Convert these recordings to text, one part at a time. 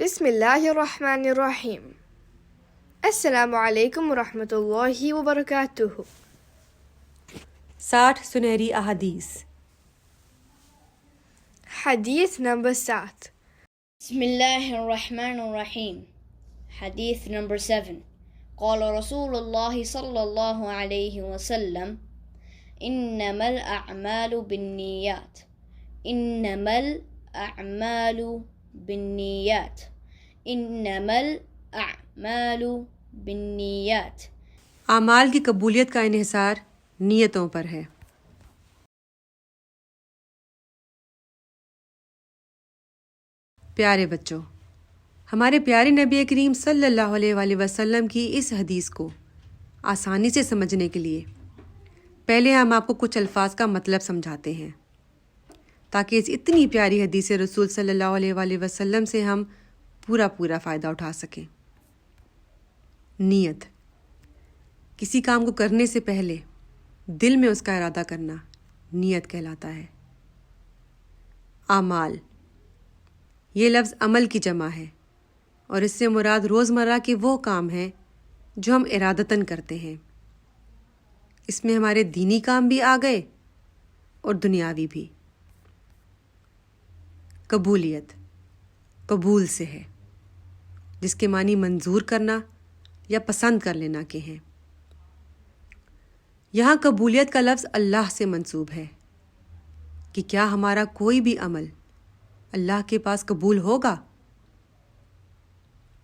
بسم اللہ الرحمن الرحیم۔ السلام علیکم ورحمۃ اللہ وبرکاتہ۔ 60 سنہری احادیث۔ حدیث نمبر 7۔ بسم اللہ الرحمن الرحیم۔ حدیث نمبر 7۔ قال رسول اللہ صلی اللہ علیہ وسلم انما الاعمال بالنیات، انما الاعمال بالنیات، انما الاعمال بالنیات۔ اعمال کی قبولیت کا انحصار نیتوں پر ہے۔ پیارے بچوں، ہمارے پیارے نبی کریم صلی اللہ علیہ وآلہ وسلم کی اس حدیث کو آسانی سے سمجھنے کے لیے پہلے ہم آپ کو کچھ الفاظ کا مطلب سمجھاتے ہیں، تاکہ اس اتنی پیاری حدیث رسول صلی اللہ علیہ وآلہ وسلم سے ہم پورا فائدہ اٹھا سکیں۔ نیت، کسی کام کو کرنے سے پہلے دل میں اس کا ارادہ کرنا نیت کہلاتا ہے۔ اعمال، یہ لفظ عمل کی جمع ہے اور اس سے مراد روزمرہ کے وہ کام ہیں جو ہم ارادتاً کرتے ہیں۔ اس میں ہمارے دینی کام بھی آ گئے اور دنیاوی بھی۔ قبولیت، قبول سے ہے، جس کے معنی منظور کرنا یا پسند کر لینا کے ہیں۔ یہاں قبولیت کا لفظ اللہ سے منسوب ہے کہ کیا ہمارا کوئی بھی عمل اللہ کے پاس قبول ہوگا؟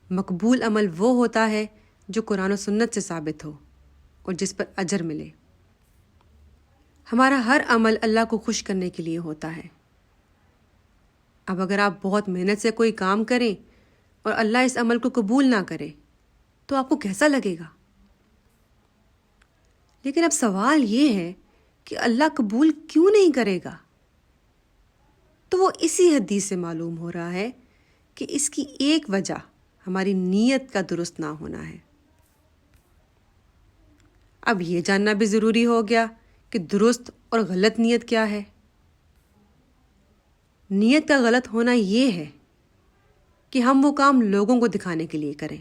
مقبول عمل وہ ہوتا ہے جو قرآن و سنت سے ثابت ہو اور جس پر اجر ملے۔ ہمارا ہر عمل اللہ کو خوش کرنے کے لیے ہوتا ہے۔ اب اگر آپ بہت محنت سے کوئی کام کریں اور اللہ اس عمل کو قبول نہ کرے تو آپ کو کیسا لگے گا؟ لیکن اب سوال یہ ہے کہ اللہ قبول کیوں نہیں کرے گا؟ تو وہ اسی حدیث سے معلوم ہو رہا ہے کہ اس کی ایک وجہ ہماری نیت کا درست نہ ہونا ہے۔ اب یہ جاننا بھی ضروری ہو گیا کہ درست اور غلط نیت کیا ہے۔ نیت کا غلط ہونا یہ ہے کہ ہم وہ کام لوگوں کو دکھانے کے لیے کریں۔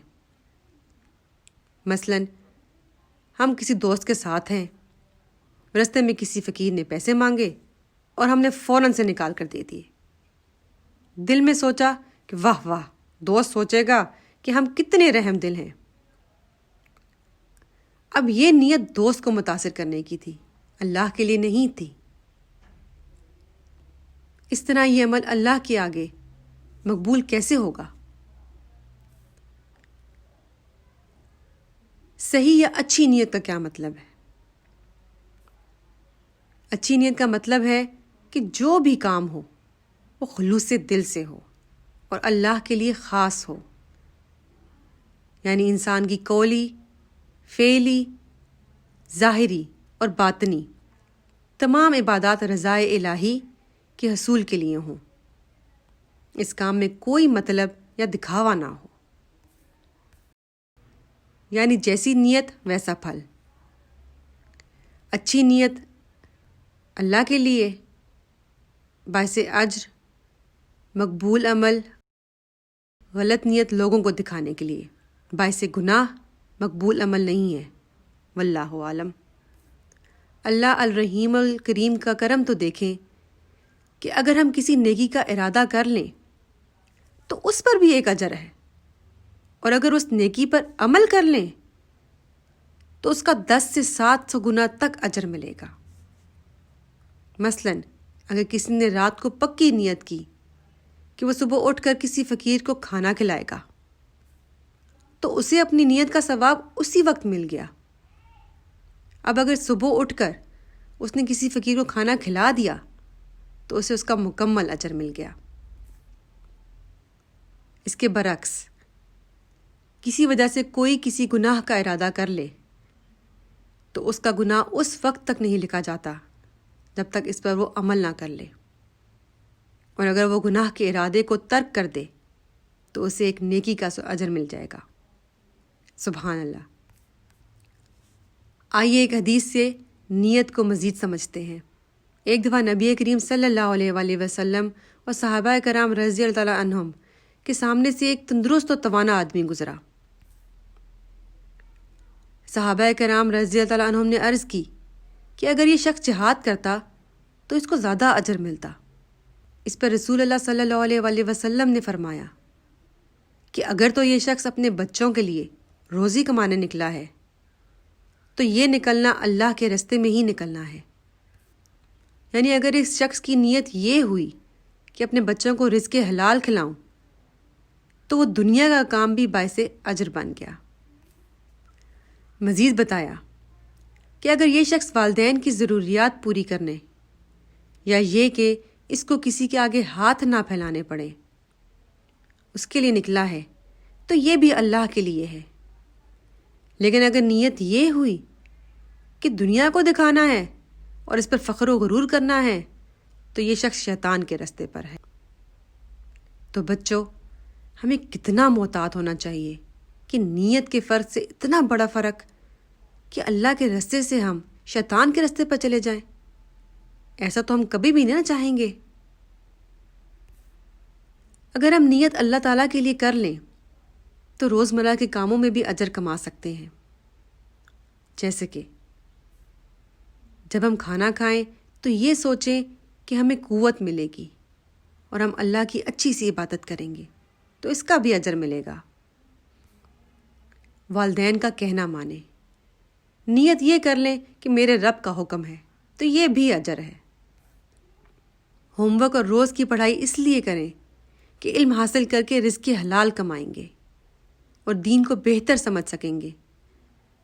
مثلا ہم کسی دوست کے ساتھ ہیں، رستے میں کسی فقیر نے پیسے مانگے اور ہم نے فوراً سے نکال کر دے دیے۔ دل میں سوچا کہ واہ واہ، دوست سوچے گا کہ ہم کتنے رحم دل ہیں۔ اب یہ نیت دوست کو متاثر کرنے کی تھی، اللہ کے لیے نہیں تھی۔ اس طرح یہ عمل اللہ کے آگے مقبول کیسے ہوگا؟ صحیح یا اچھی نیت کا کیا مطلب ہے؟ اچھی نیت کا مطلب ہے کہ جو بھی کام ہو وہ خلوص سے دل سے ہو اور اللہ کے لیے خاص ہو، یعنی انسان کی قولی، فعلی، ظاہری اور باطنی تمام عبادات رضائے الہی کے حصول کے لیے ہوں۔ اس کام میں کوئی مطلب یا دکھاوا نہ ہو، یعنی جیسی نیت ویسا پھل۔ اچھی نیت اللہ کے لیے باعث اجر، مقبول عمل، غلط نیت لوگوں کو دکھانے کے لیے باعث گناہ، مقبول عمل نہیں ہے۔ واللہ عالم۔ اللہ الرحیم الکریم کا کرم تو دیکھیں کہ اگر ہم کسی نیکی کا ارادہ کر لیں تو اس پر بھی ایک اجر ہے، اور اگر اس نیکی پر عمل کر لیں تو اس کا 10 سے 700 گنا تک اجر ملے گا۔ مثلا اگر کسی نے رات کو پکی نیت کی کہ وہ صبح اٹھ کر کسی فقیر کو کھانا کھلائے گا، تو اسے اپنی نیت کا ثواب اسی وقت مل گیا۔ اب اگر صبح اٹھ کر اس نے کسی فقیر کو کھانا کھلا دیا تو اسے اس کا مکمل اجر مل گیا۔ اس کے برعکس کسی وجہ سے کوئی کسی گناہ کا ارادہ کر لے تو اس کا گناہ اس وقت تک نہیں لکھا جاتا جب تک اس پر وہ عمل نہ کر لے، اور اگر وہ گناہ کے ارادے کو ترک کر دے تو اسے ایک نیکی کا اجر مل جائے گا۔ سبحان اللہ۔ آئیے ایک حدیث سے نیت کو مزید سمجھتے ہیں۔ ایک دفعہ نبی کریم صلی اللہ علیہ وآلہ وسلم اور صحابہ کرام رضی اللہ تعالیٰ عنہم کہ سامنے سے ایک تندرست و توانا آدمی گزرا۔ صحابہ کرام رضی اللہ تعالیٰ عنہم نے عرض کی کہ اگر یہ شخص جہاد کرتا تو اس کو زیادہ اجر ملتا۔ اس پر رسول اللہ صلی اللہ علیہ وآلہ وسلم نے فرمایا کہ اگر تو یہ شخص اپنے بچوں کے لیے روزی کمانے نکلا ہے تو یہ نکلنا اللہ کے راستے میں ہی نکلنا ہے۔ یعنی اگر اس شخص کی نیت یہ ہوئی کہ اپنے بچوں کو رزق حلال کھلاؤں تو وہ دنیا کا کام بھی باعث اجر بن گیا۔ مزید بتایا کہ اگر یہ شخص والدین کی ضروریات پوری کرنے یا یہ کہ اس کو کسی کے آگے ہاتھ نہ پھیلانے پڑے اس کے لیے نکلا ہے تو یہ بھی اللہ کے لیے ہے، لیکن اگر نیت یہ ہوئی کہ دنیا کو دکھانا ہے اور اس پر فخر و غرور کرنا ہے تو یہ شخص شیطان کے راستے پر ہے۔ تو بچوں، ہمیں کتنا محتاط ہونا چاہیے کہ نیت کے فرق سے اتنا بڑا فرق کہ اللہ کے راستے سے ہم شیطان کے راستے پر چلے جائیں۔ ایسا تو ہم کبھی بھی نہیں چاہیں گے۔ اگر ہم نیت اللہ تعالیٰ کے لیے کر لیں تو روزمرہ کے کاموں میں بھی اجر کما سکتے ہیں۔ جیسے کہ جب ہم کھانا کھائیں تو یہ سوچیں کہ ہمیں قوت ملے گی اور ہم اللہ کی اچھی سی عبادت کریں گے تو اس کا بھی اجر ملے گا۔ والدین کا کہنا مانیں، نیت یہ کر لیں کہ میرے رب کا حکم ہے تو یہ بھی اجر ہے۔ ہوم ورک اور روز کی پڑھائی اس لیے کریں کہ علم حاصل کر کے رزق حلال کمائیں گے اور دین کو بہتر سمجھ سکیں گے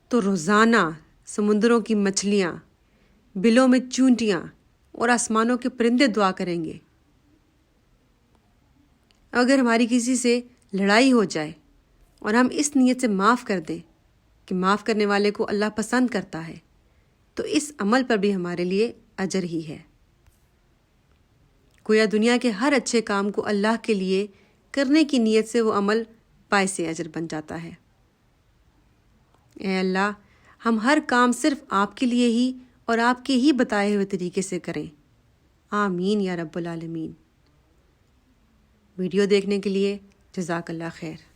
تو روزانہ سمندروں کی مچھلیاں، بلوں میں چونٹیاں اور آسمانوں کے پرندے دعا کریں گے۔ اگر ہماری کسی سے لڑائی ہو جائے اور ہم اس نیت سے معاف کر دیں کہ معاف کرنے والے کو اللہ پسند کرتا ہے تو اس عمل پر بھی ہمارے لیے اجر ہی ہے۔ گویا دنیا کے ہر اچھے کام کو اللہ کے لیے کرنے کی نیت سے وہ عمل باعث اجر بن جاتا ہے۔ اے اللہ، ہم ہر کام صرف آپ کے لیے ہی اور آپ کے ہی بتائے ہوئے طریقے سے کریں۔ آمین یا رب العالمین۔ ویڈیو دیکھنے کے لیے جزاک اللہ خیر۔